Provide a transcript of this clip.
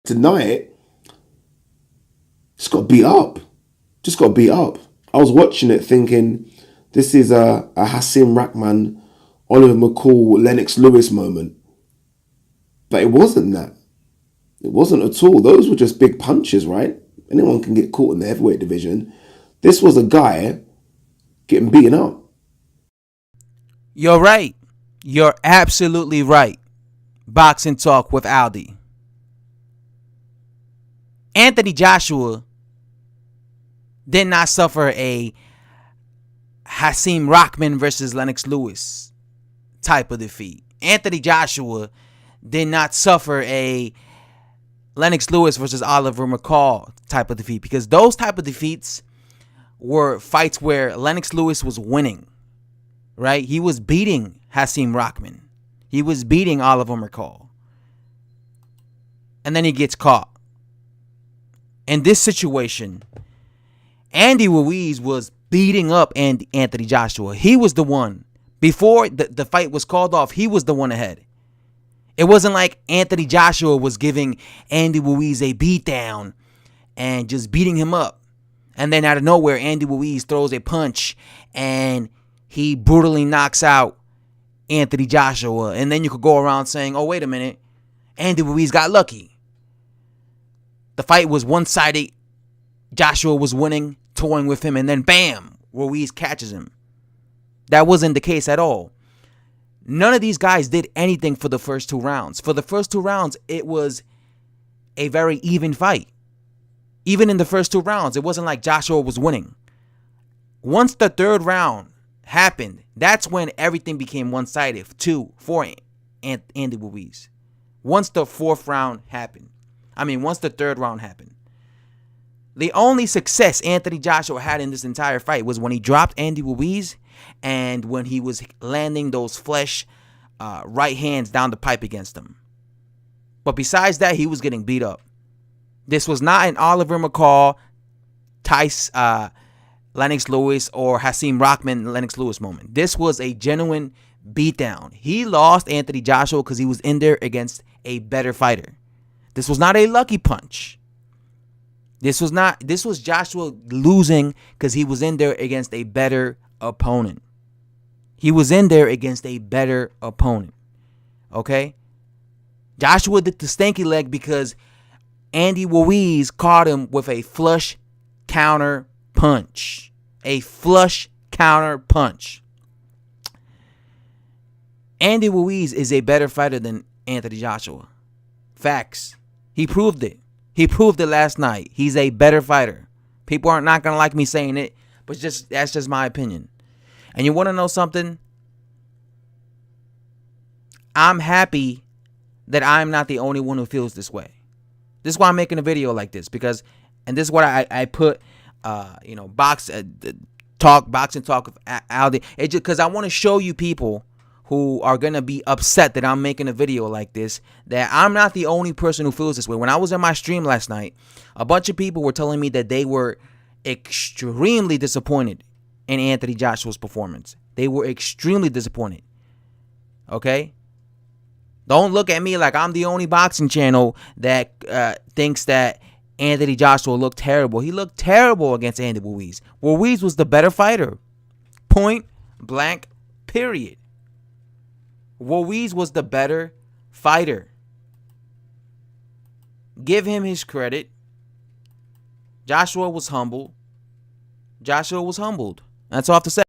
tonight, just got beat up. Just got beat up. I was watching it thinking, this is a Hasim Rahman, Oliver McCall, Lennox Lewis moment. But it wasn't that. It wasn't at all. Those were just big punches, right? Anyone can get caught in the heavyweight division. This was a guy getting beaten up. You're right. You're absolutely right. Boxing Talk with Aldi. Anthony Joshua did not suffer a Hasim Rahman versus Lennox Lewis type of defeat. Anthony Joshua did not suffer a Lennox Lewis versus Oliver McCall type of defeat, because those type of defeats were fights where Lennox Lewis was winning, right? He was beating Hasim Rahman. He was beating Oliver McCall. And then he gets caught. In this situation, Andy Ruiz was beating up Anthony Joshua. He was the one. Before the fight was called off, he was the one ahead. It wasn't like Anthony Joshua was giving Andy Ruiz a beatdown and just beating him up. And then out of nowhere, Andy Ruiz throws a punch and he brutally knocks out Anthony Joshua. And then you could go around saying, oh, wait a minute, Andy Ruiz got lucky. The fight was one-sided. Joshua was winning, toying with him, and then bam, Ruiz catches him. That wasn't the case at all. None of these guys did anything for the first 2 rounds. For the first 2 rounds, it was a very even fight. Even in the first 2 rounds, it wasn't like Joshua was winning. Once the 3rd round happened, that's when everything became one-sided for Andy Ruiz. Once the 4th round happened. Once the 3rd round happened. The only success Anthony Joshua had in this entire fight was when he dropped Andy Ruiz and when he was landing those flesh right hands down the pipe against him. But besides that, he was getting beat up. This was not an Oliver McCall, Lennox Lewis, or Hasim Rahman, Lennox Lewis moment. This was a genuine beatdown. He lost Anthony Joshua because he was in there against a better fighter. This was not a lucky punch. This was Joshua losing because he was in there against a better opponent. He was in there against a better opponent. Okay? Joshua did the stanky leg because Andy Ruiz caught him with a flush counter punch. A flush counter punch. Andy Ruiz is a better fighter than Anthony Joshua. Facts. He proved it. He proved it last night. He's a better fighter. People aren't not going to like me saying it, but that's just my opinion. And you want to know something? I'm happy that I'm not the only one who feels this way. This is why I'm making a video like this, because, and this is what I put, boxing talk with Aldi. It's just because I want to show you people who are going to be upset that I'm making a video like this, that I'm not the only person who feels this way. When I was in my stream last night, a bunch of people were telling me that they were extremely disappointed in Anthony Joshua's performance. They were extremely disappointed. Okay? Don't look at me like I'm the only boxing channel that thinks that Anthony Joshua looked terrible. He looked terrible against Andy Ruiz. Ruiz was the better fighter. Point blank, period. Ruiz was the better fighter. Give him his credit. Joshua was humbled. That's all I have to say.